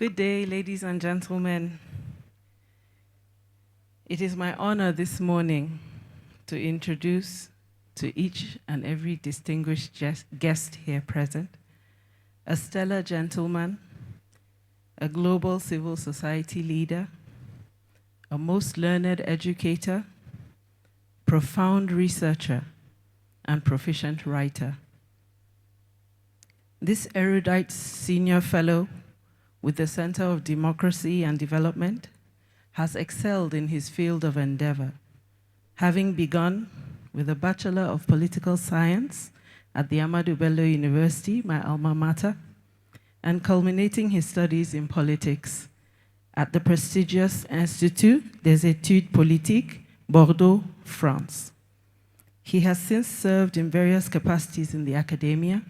Good day, ladies and gentlemen. It is my honor this morning to introduce to each and every distinguished guest here present a stellar gentleman, a global civil society leader, a most learned educator, profound researcher, and proficient writer. This erudite senior fellow with the Center of Democracy and Development has excelled in his field of endeavor, having begun with a Bachelor of Political Science at the Ahmadu Bello University, my alma mater, and culminating his studies in politics at the prestigious Institut des Études Politiques, Bordeaux, France. He has since served in various capacities in the academia,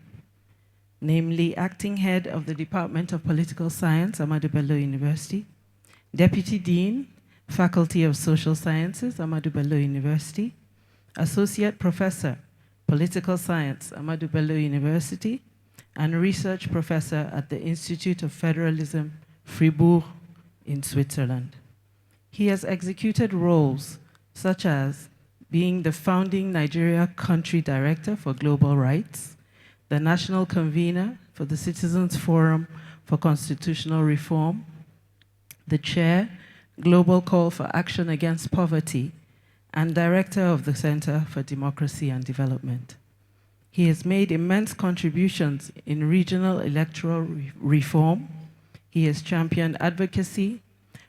namely acting head of the Department of Political Science, Ahmadu Bello University, Deputy Dean, Faculty of Social Sciences, Ahmadu Bello University, Associate Professor, Political Science, Ahmadu Bello University, and Research Professor at the Institute of Federalism, Fribourg, in Switzerland. He has executed roles such as being the founding Nigeria Country Director for Global Rights, the National Convener for the Citizens Forum for Constitutional Reform, the Chair, Global Call for Action Against Poverty, and Director of the Center for Democracy and Development. He has made immense contributions in regional electoral reform. He has championed advocacy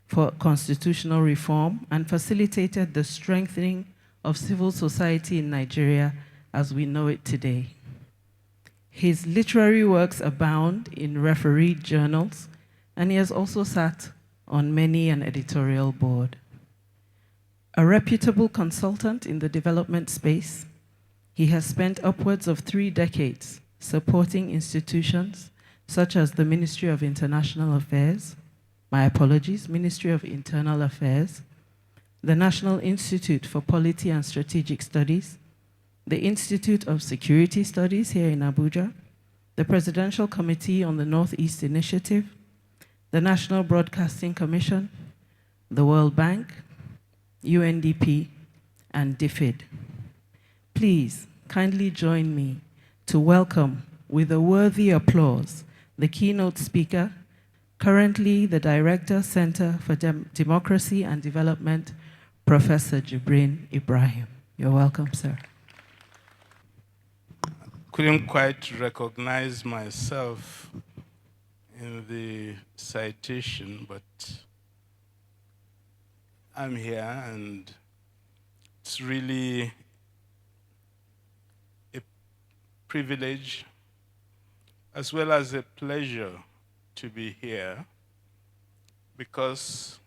for constitutional reform and facilitated the strengthening of civil society in Nigeria as we know it today. His literary works abound in refereed journals, and he has also sat on many an editorial board. A reputable consultant in the development space, he has spent upwards of 3 decades supporting institutions such as the Ministry of International Affairs, Ministry of Internal Affairs, the National Institute for Polity and Strategic Studies, the Institute of Security Studies here in Abuja, the Presidential Committee on the Northeast Initiative, the National Broadcasting Commission, the World Bank, UNDP, and DFID. Please kindly join me to welcome with a worthy applause the keynote speaker, currently the Director, Center for Democracy and Development, Professor Jibrin Ibrahim. You're welcome, sir. Couldn't quite recognize myself in the citation, but I'm here, and it's really a privilege as well as a pleasure to be here, because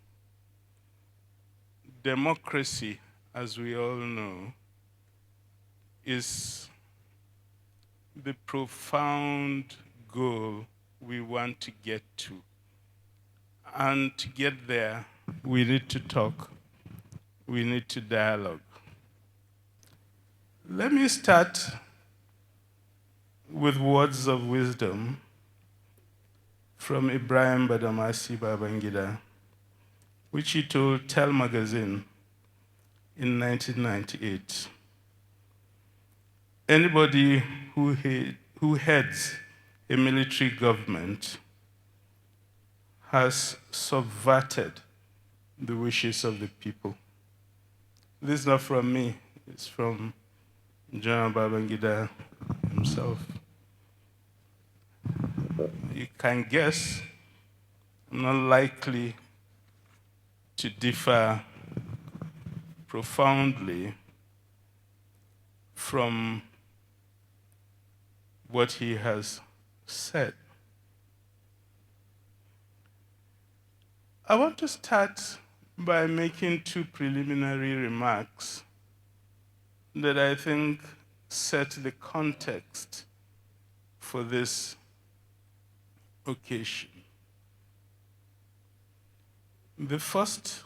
democracy, as we all know, is the profound goal we want to get to. And to get there, we need to talk, we need to dialogue. Let me start with words of wisdom from Ibrahim Badamasi Babangida, which he told Tell magazine in 1998. Anybody who heads a military government has subverted the wishes of the people. This is not from me, it's from General Babangida himself. You can guess, I'm not likely to differ profoundly from what he has said. I want to start by making 2 preliminary remarks that I think set the context for this occasion. The first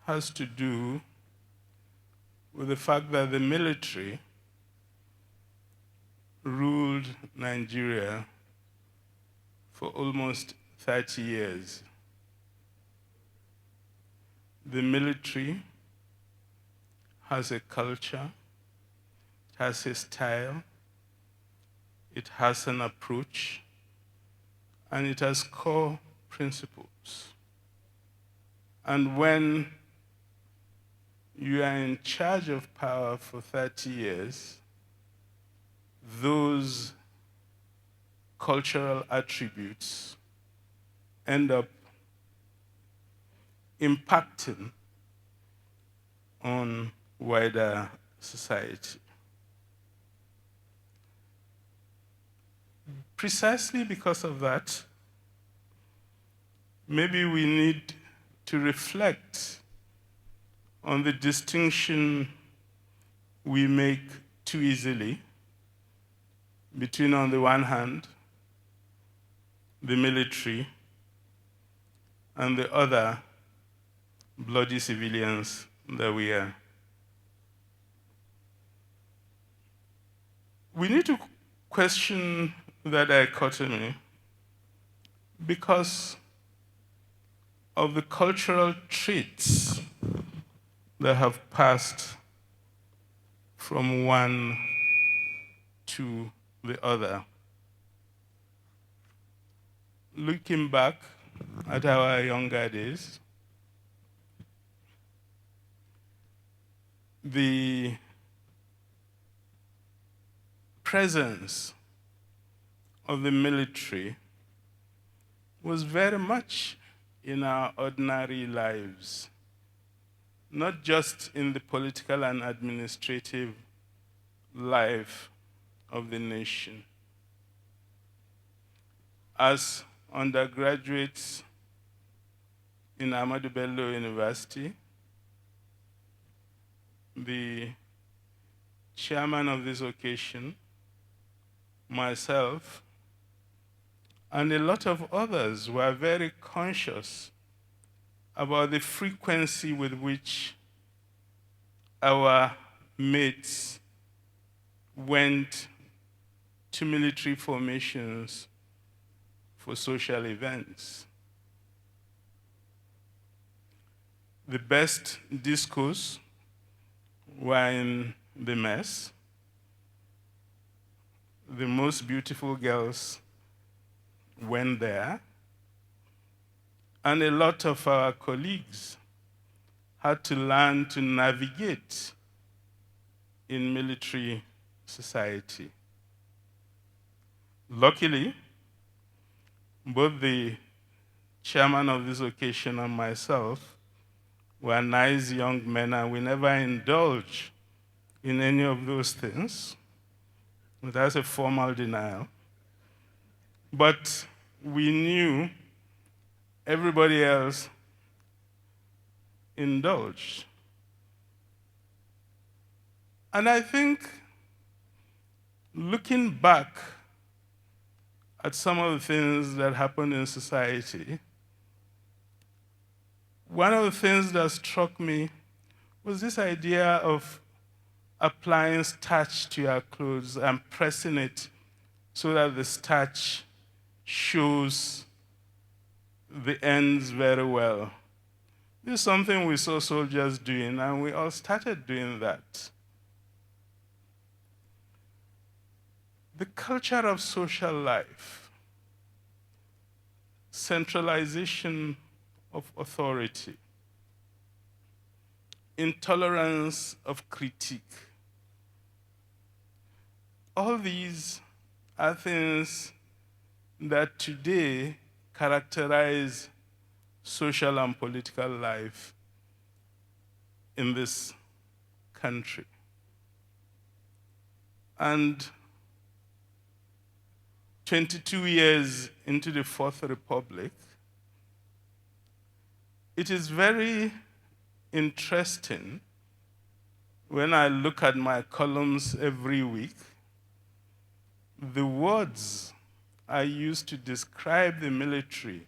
has to do with the fact that the military ruled Nigeria for almost 30 years. The military has a culture, it has a style, it has an approach, and it has core principles. And when you are in charge of power for 30 years, those cultural attributes end up impacting on wider society. Precisely because of that, maybe we need to reflect on the distinction we make too easily between, on the one hand, the military, and the other, bloody civilians that we are. We need to question that dichotomy because of the cultural traits that have passed from one to the other. Looking back at our younger days, the presence of the military was very much in our ordinary lives, not just in the political and administrative life of the nation. As undergraduates in Ahmadu Bello University, the chairman of this occasion, myself, and a lot of others were very conscious about the frequency with which our mates went to military formations for social events. The best discos were in the mess. The most beautiful girls went there. And a lot of our colleagues had to learn to navigate in military society. Luckily, both the chairman of this occasion and myself were nice young men, and we never indulged in any of those things. That's a formal denial. But we knew everybody else indulged. And I think looking back at some of the things that happened in society, one of the things that struck me was this idea of applying starch to your clothes and pressing it so that the starch shows the ends very well. This is something we saw soldiers doing, and we all started doing that. The culture of social life, centralization of authority, intolerance of critique. All these are things that today characterize social and political life in this country. And 22 years into the Fourth Republic, it is very interesting when I look at my columns every week, the words I used to describe the military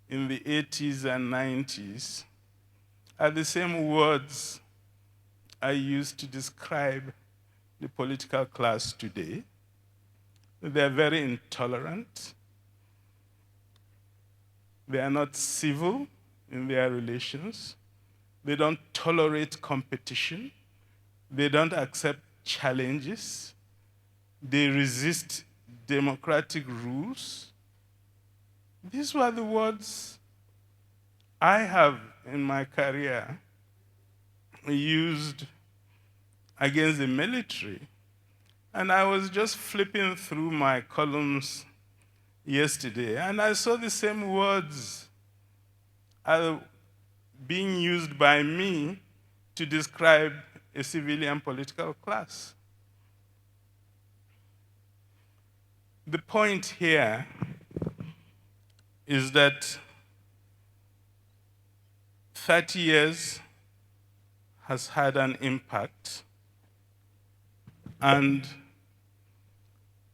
in the 80s and 90s are the same words I used to describe the political class today. They're very intolerant. They are not civil in their relations. They don't tolerate competition. They don't accept challenges. They resist democratic rules. These were the words I have in my career used against the military. And I was just flipping through my columns yesterday, and I saw the same words being used by me to describe a civilian political class. The point here is that 30 years has had an impact, and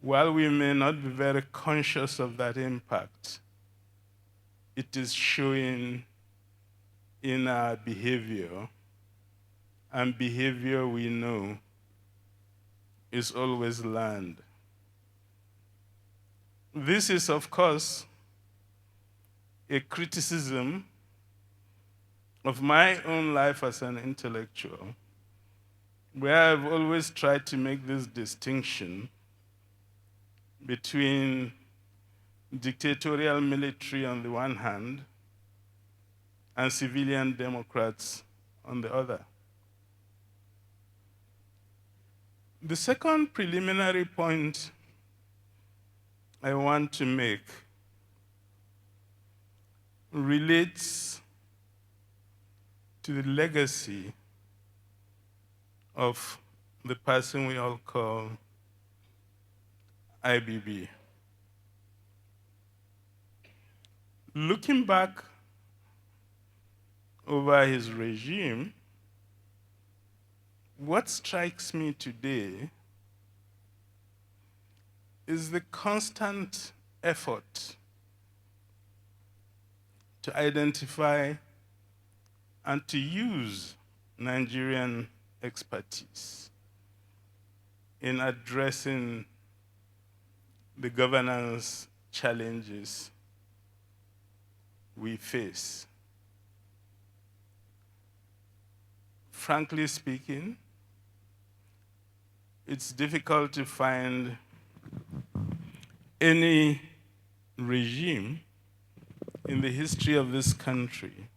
while we may not be very conscious of that impact, it is showing in our behavior, and behavior we know is always learned. This is, of course, a criticism of my own life as an intellectual, where I've always tried to make this distinction between dictatorial military on the one hand and civilian democrats on the other. The second preliminary point I want to make relates to the legacy of the person we all call IBB. Looking back over his regime, what strikes me today is the constant effort to identify and to use Nigerian expertise in addressing the governance challenges we face. Frankly speaking, it's difficult to find any regime in the history of this country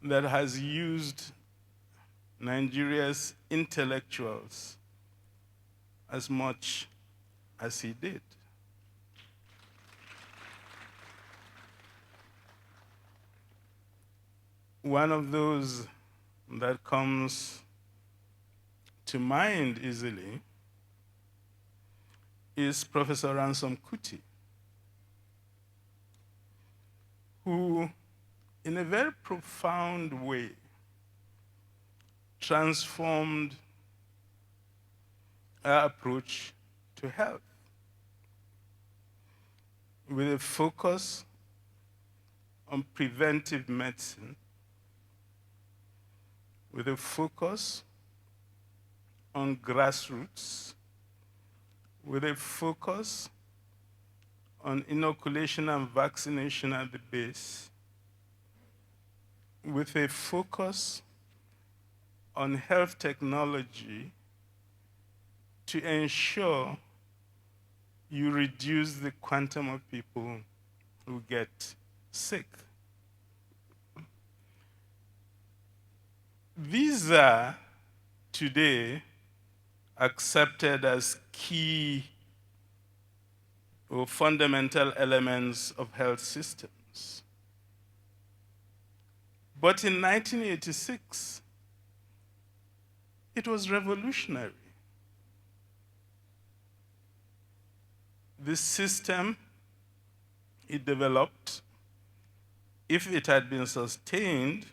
that has used Nigeria's intellectuals as much as he did. One of those that comes to mind easily is Professor Ransom Kuti, who, in a very profound way, transformed our approach to health with a focus on preventive medicine, with a focus on grassroots, with a focus on inoculation and vaccination at the base, with a focus on health technology to ensure you reduce the quantum of people who get sick. These are today accepted as key or fundamental elements of health systems. But in 1986, it was revolutionary. The system it developed, if it had been sustained,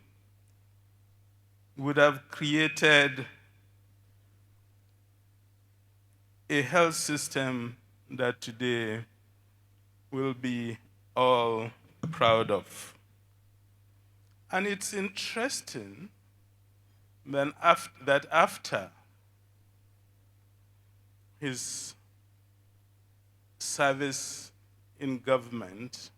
would have created a health system that today we'll be all proud of. And it's interesting that after his service in government,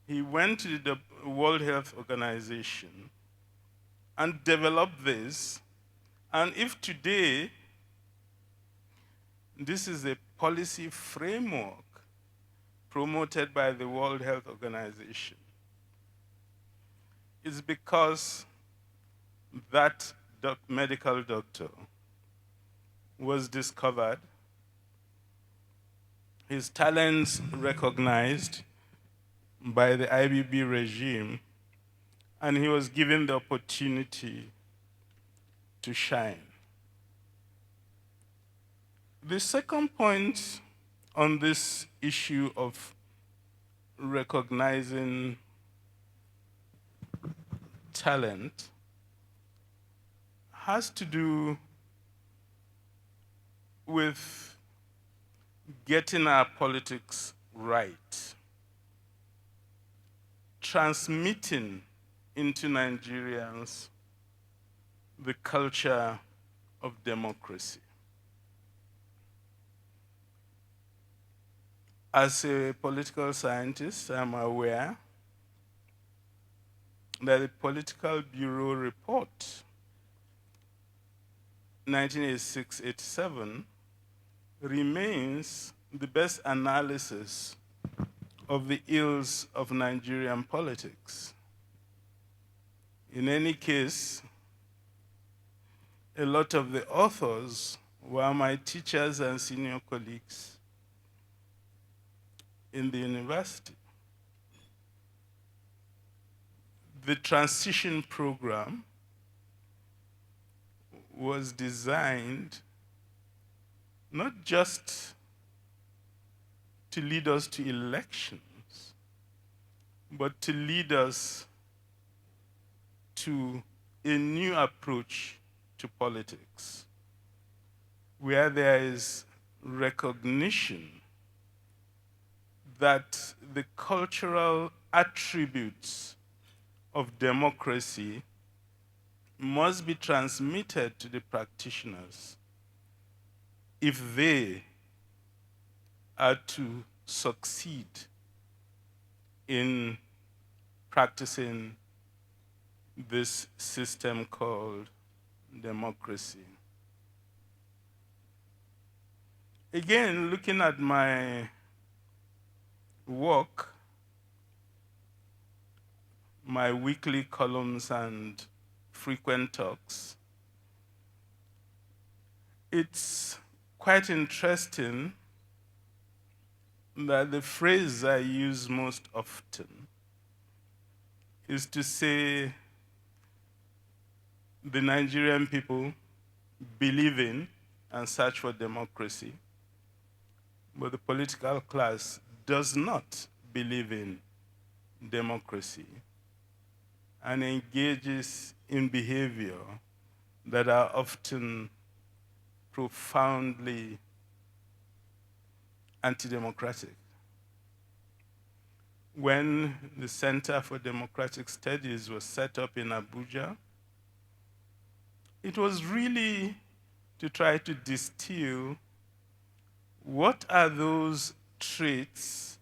he went to the World Health Organization and developed this. And if today this is a policy framework promoted by the World Health Organization, it's because that medical doctor was discovered, his talents recognized by the IBB regime, and he was given the opportunity to shine. The second point on this issue of recognizing talent has to do with getting our politics right, transmitting into Nigerians the culture of democracy. As a political scientist, I'm aware that the Political Bureau report 1986-87 remains the best analysis of the ills of Nigerian politics. In any case, a lot of the authors were my teachers and senior colleagues in the university. The transition program was designed not just to lead us to elections, but to lead us to a new approach to politics, where there is recognition that the cultural attributes of democracy must be transmitted to the practitioners if they are to succeed in practicing this system called democracy. Again, looking at my work, my weekly columns and frequent talks, it's quite interesting that the phrase I use most often is to say the Nigerian people believe in and search for democracy, but the political class does not believe in democracy and engages in behavior that are often profoundly anti-democratic. When the Center for Democratic Studies was set up in Abuja, it was really to try to distill what are those traits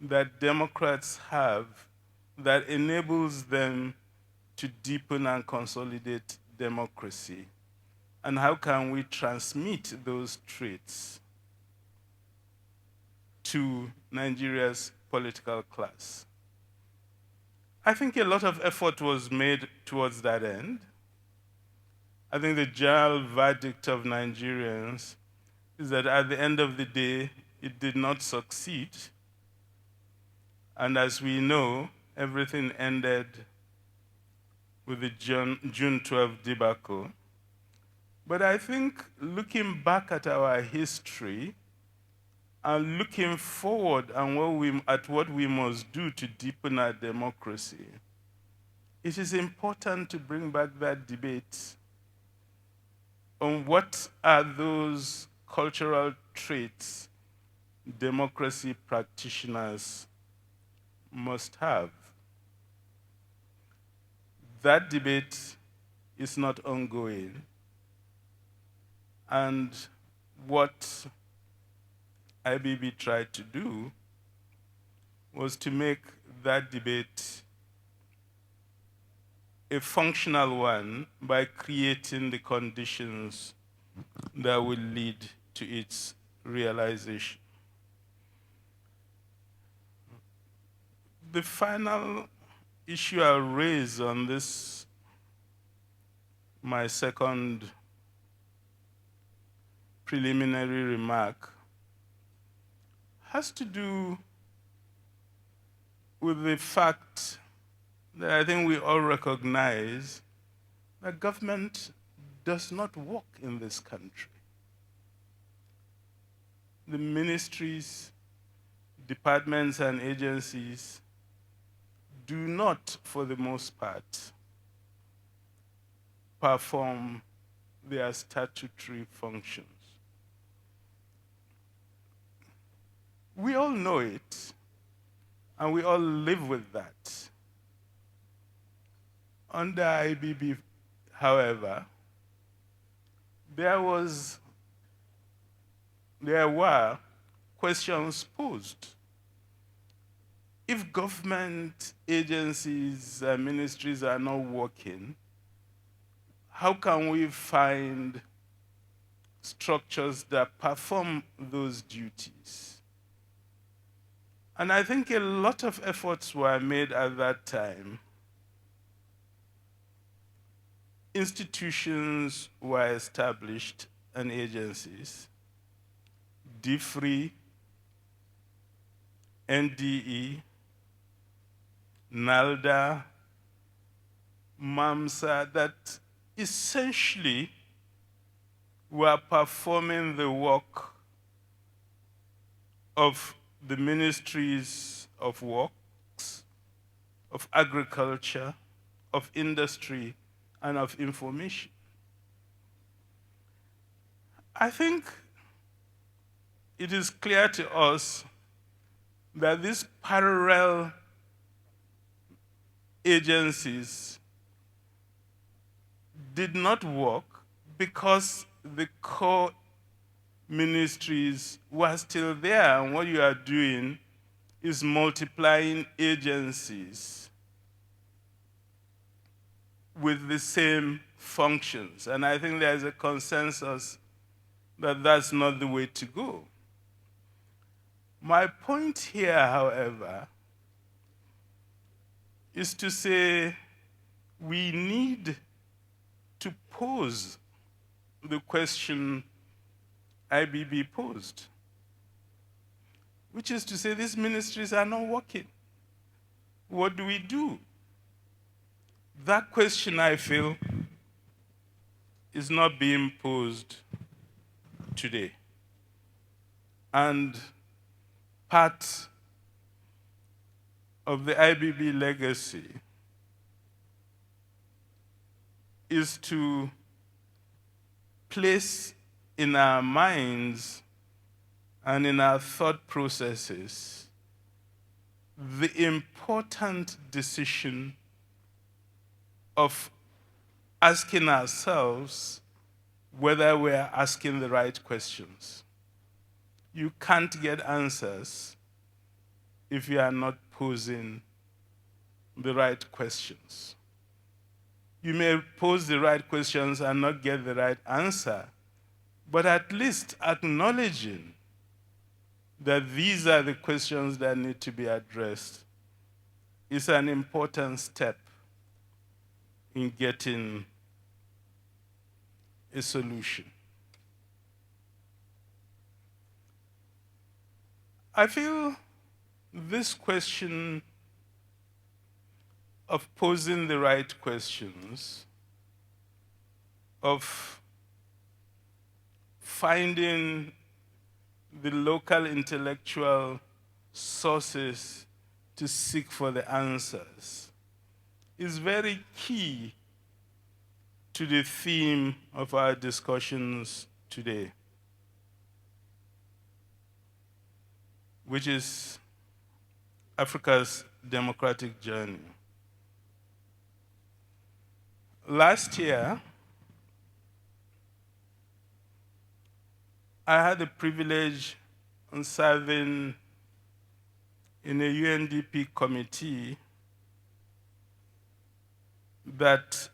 that Democrats have that enables them to deepen and consolidate democracy, and how can we transmit those traits to Nigeria's political class. I think a lot of effort was made towards that end. I think the general verdict of Nigerians is that at the end of the day, it did not succeed. And as we know, everything ended with the June 12 debacle. But I think looking back at our history and looking forward and at what we must do to deepen our democracy, it is important to bring back that debate on what are those cultural traits democracy practitioners must have. That debate is not ongoing, and what IBB tried to do was to make that debate a functional one by creating the conditions that will lead to its realization. The final issue I'll raise on this, my second preliminary remark, has to do with the fact that I think we all recognize that government does not work in this country. The ministries, departments, and agencies do not, for the most part, perform their statutory functions. We all know it, and we all live with that. Under IBB, however, there were questions posed. If government agencies and ministries are not working, how can we find structures that perform those duties? And I think a lot of efforts were made at that time. Institutions were established and agencies, DFRI, NDE, NALDA, MAMSA, that essentially were performing the work of the ministries of works, of agriculture, of industry, and of information. I think it is clear to us that these parallel agencies did not work because the core ministries were still there, and what you are doing is multiplying agencies with the same functions. And I think there's a consensus that that's not the way to go. My point here, however, is to say we need to pose the question IBB posed, which is to say these ministries are not working. What do we do? That question, I feel, is not being posed today. And part of the IBB legacy is to place in our minds and in our thought processes the important decision of asking ourselves whether we're asking the right questions. You can't get answers if you are not posing the right questions. You may pose the right questions and not get the right answer, but at least acknowledging that these are the questions that need to be addressed is an important step in getting a solution. I feel this question of posing the right questions, of finding the local intellectual sources to seek for the answers, is very key to the theme of our discussions today, which is Africa's democratic journey. Last year, I had the privilege of serving in a UNDP committee that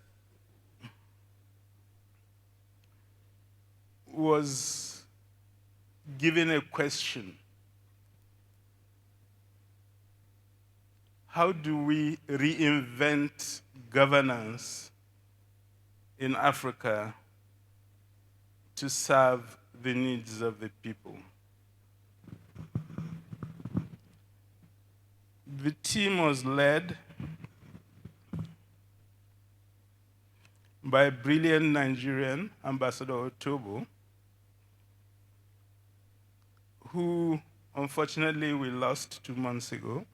was given a question: how do we reinvent governance in Africa to serve the needs of the people? The team was led by a brilliant Nigerian, Ambassador Otobo, who unfortunately we lost 2 months ago.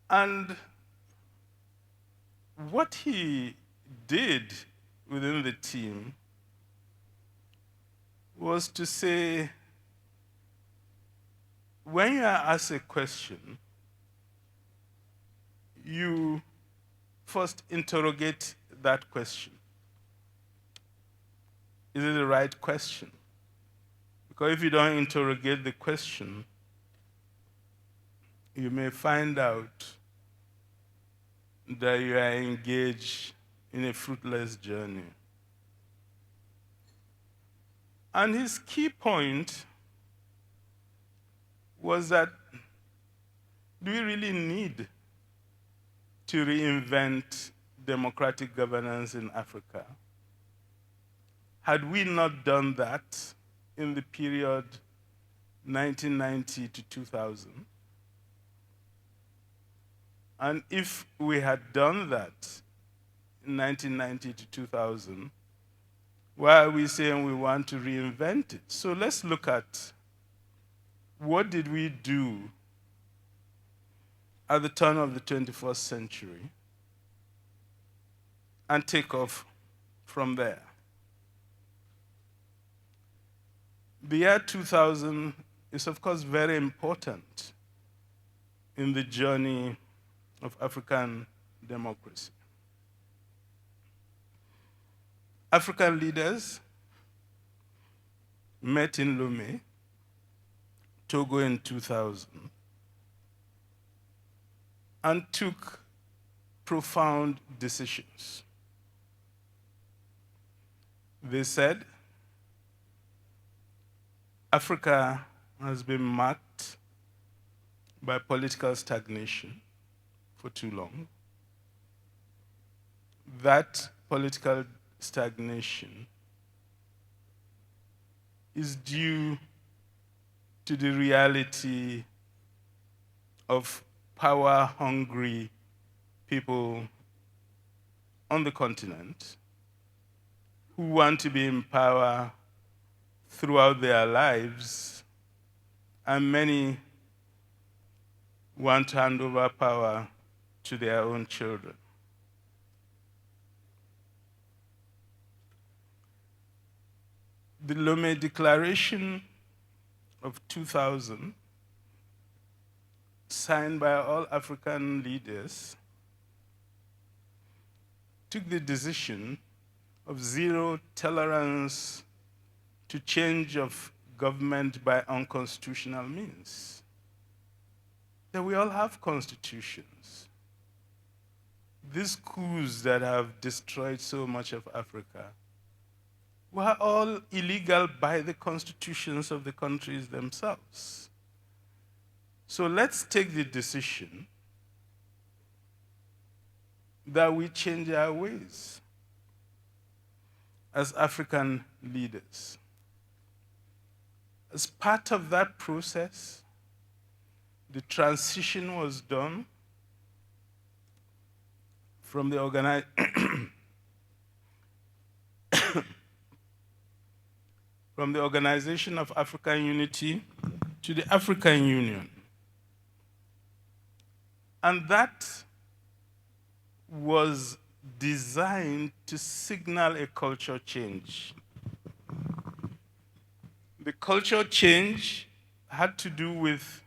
And what he did within the team was to say, when you are asked a question, you first interrogate that question. Is it the right question? Because if you don't interrogate the question, you may find out that you are engaged in a fruitless journey. And his key point was that, do we really need to reinvent democratic governance in Africa? Had we not done that in the period 1990 to 2000? And if we had done that in 1990 to 2000, why are we saying we want to reinvent it? So let's look at what did we do at the turn of the 21st century and take off from there. The year 2000 is, of course, very important in the journey of African democracy. African leaders met in Lomé, Togo in 2000, and took profound decisions. They said, Africa has been marked by political stagnation for too long. That political stagnation is due to the reality of power-hungry people on the continent who want to be in power throughout their lives, and many want to hand over power to their own children. The Lomé Declaration of 2000, signed by all African leaders, took the decision of zero tolerance to change of government by unconstitutional means. That we all have constitutions. These coups that have destroyed so much of Africa were all illegal by the constitutions of the countries themselves. So let's take the decision that we change our ways as African leaders. As part of that process, the transition was done from the from the Organization of African Unity to the African Union. And that was designed to signal a culture change. The culture change had to do with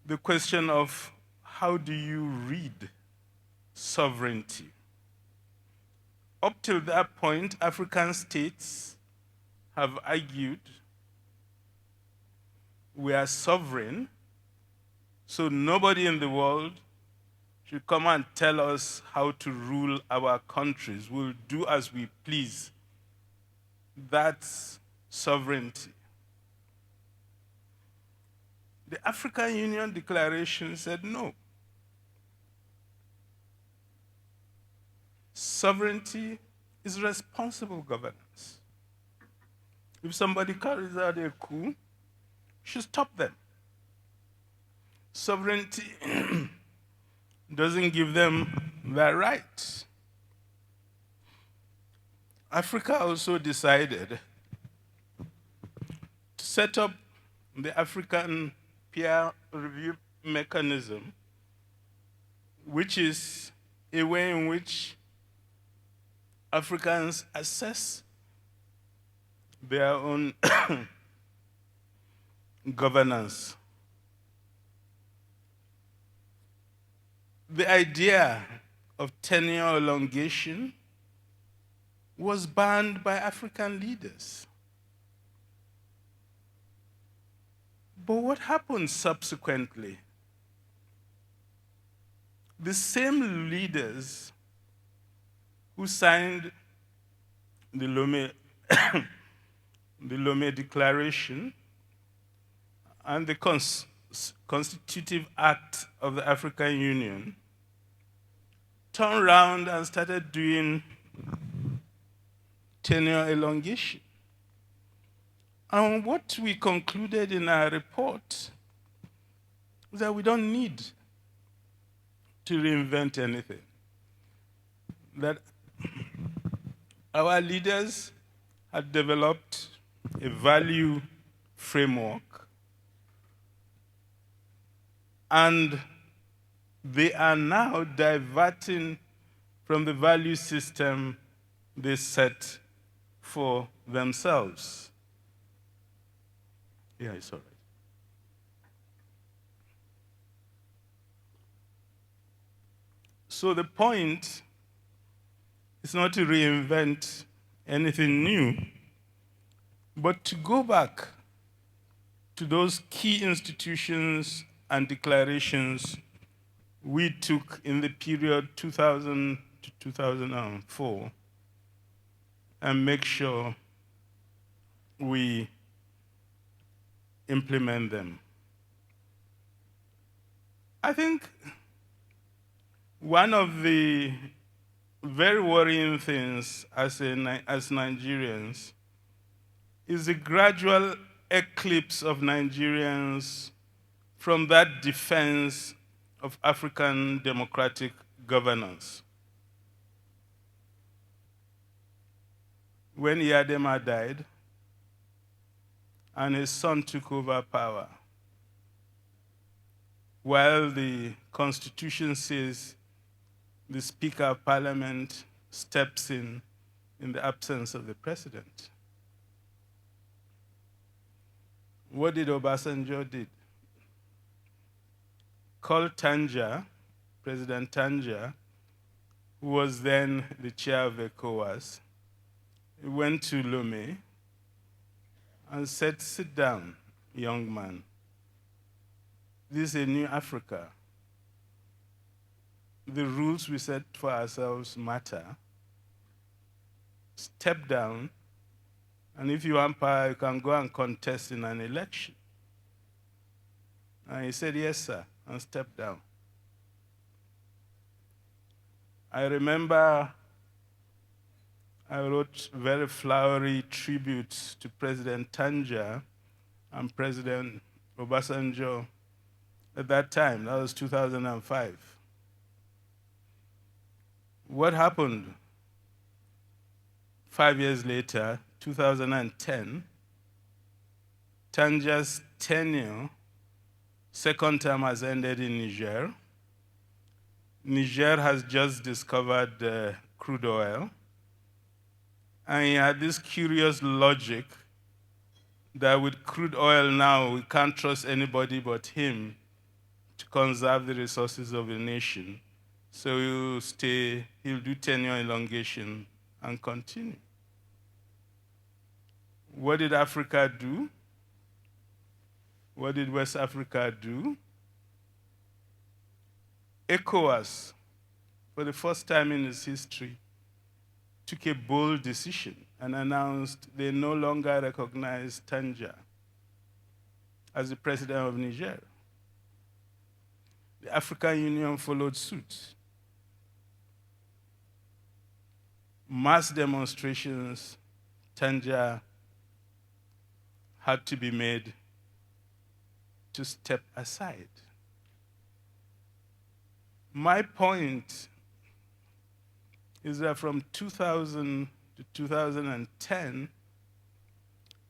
the question of how do you read sovereignty? Up till that point, African states have argued we are sovereign, so nobody in the world should come and tell us how to rule our countries. We'll do as we please. That's sovereignty. The African Union Declaration said no. Sovereignty is responsible governance. If somebody carries out a coup, you should stop them. Sovereignty doesn't give them that right. Africa also decided to set up the African peer review mechanism, which is a way in which Africans assess their own governance. The idea of tenure elongation was banned by African leaders. But what happened subsequently? The same leaders who signed the Lomé, the Lomé Declaration and the Constitutive Act of the African Union turned around and started doing tenure elongation. And what we concluded in our report is that we don't need to reinvent anything. That our leaders had developed a value framework, and they are now diverting from the value system they set for themselves. Yeah, it's all right. So the point is not to reinvent anything new, but to go back to those key institutions and declarations we took in the period 2000 to 2004 and make sure we implement them. I think one of the very worrying things as Nigerians is the gradual eclipse of Nigerians from that defense of African democratic governance. When Yadema died and his son took over power, while the Constitution says the Speaker of Parliament steps in the absence of the President. What did Obasanjo do? Called Tanja, President Tanja, who was then the chair of ECOWAS. He went to Lomé and said, "Sit down, young man. This is a new Africa. The rules we set for ourselves matter. Step down, and if you want power, you can go and contest in an election." And he said, "Yes, sir," and stepped down. I remember I wrote very flowery tributes to President Tanja and President Obasanjo at that time. That was 2005. What happened 5 years later, 2010, Tanja's tenure, second term, has ended in Niger. Niger has just discovered crude oil. And he had this curious logic that with crude oil now, we can't trust anybody but him to conserve the resources of the nation. So he'll do tenure elongation and continue. What did Africa do? What did West Africa do? ECOWAS, for the first time in its history, took a bold decision and announced they no longer recognize Tanja as the president of Niger. The African Union followed suit. Mass demonstrations, Tanja had to be made to step aside. My point is that from 2000 to 2010,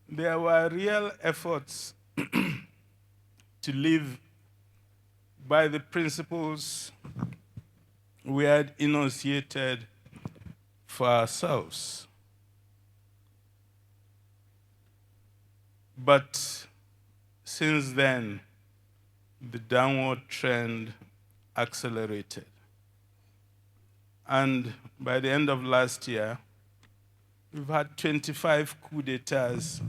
there were real efforts to live by the principles we had enunciated for ourselves. But since then, the downward trend accelerated. And by the end of last year, we've had 25 coups d'etats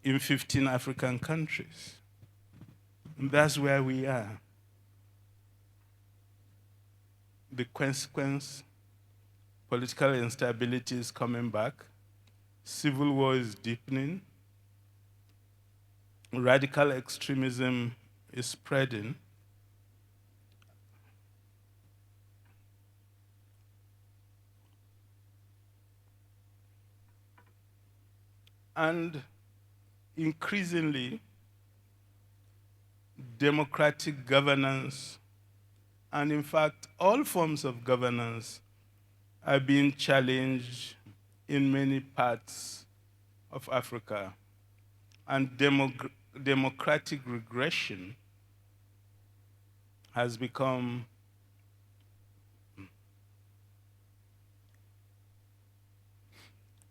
in 15 African countries. And that's where we are. The consequence, political instability is coming back, civil war is deepening, radical extremism is spreading. And increasingly, democratic governance, and in fact, all forms of governance are being challenged in many parts of Africa. And democratic regression has become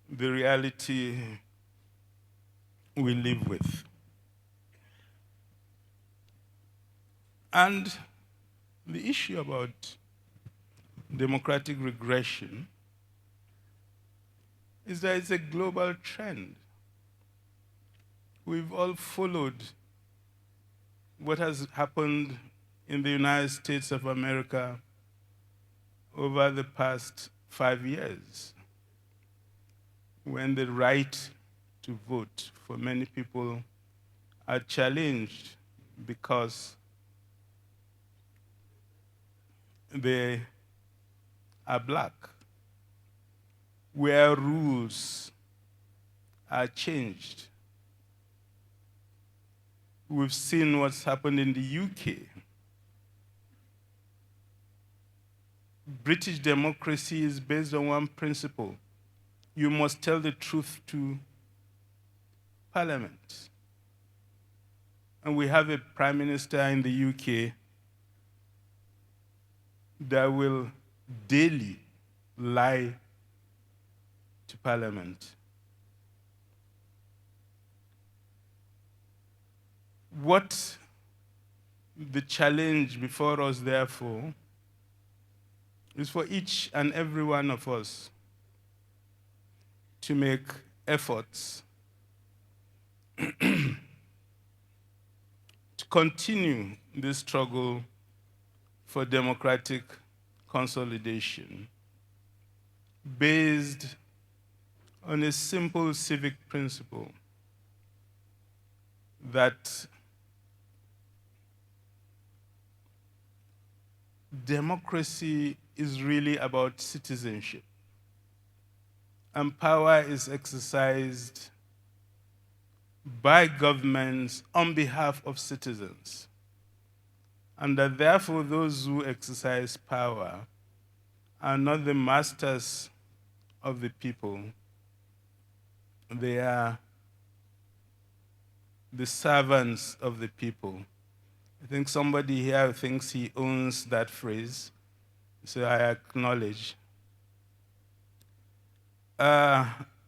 the reality we live with. And the issue about democratic regression is that it's a global trend. We've all followed what has happened in the United States of America over the past 5 years, when the right to vote for many people are challenged because they are black, where rules are changed. We've seen what's happened in the UK. British democracy is based on one principle: you must tell the truth to Parliament. And we have a prime minister in the UK that will daily lie to Parliament. What the challenge before us, therefore, is for each and every one of us to make efforts to continue this struggle for democratic consolidation based on a simple civic principle that democracy is really about citizenship, and power is exercised by governments on behalf of citizens, and that therefore those who exercise power are not the masters of the people, they are the servants of the people. I think somebody here thinks he owns that phrase, so I acknowledge.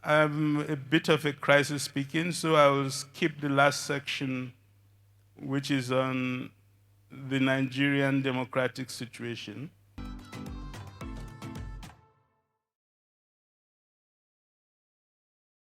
I'm a bit of a crisis speaking, so I will skip the last section, which is on the Nigerian democratic situation.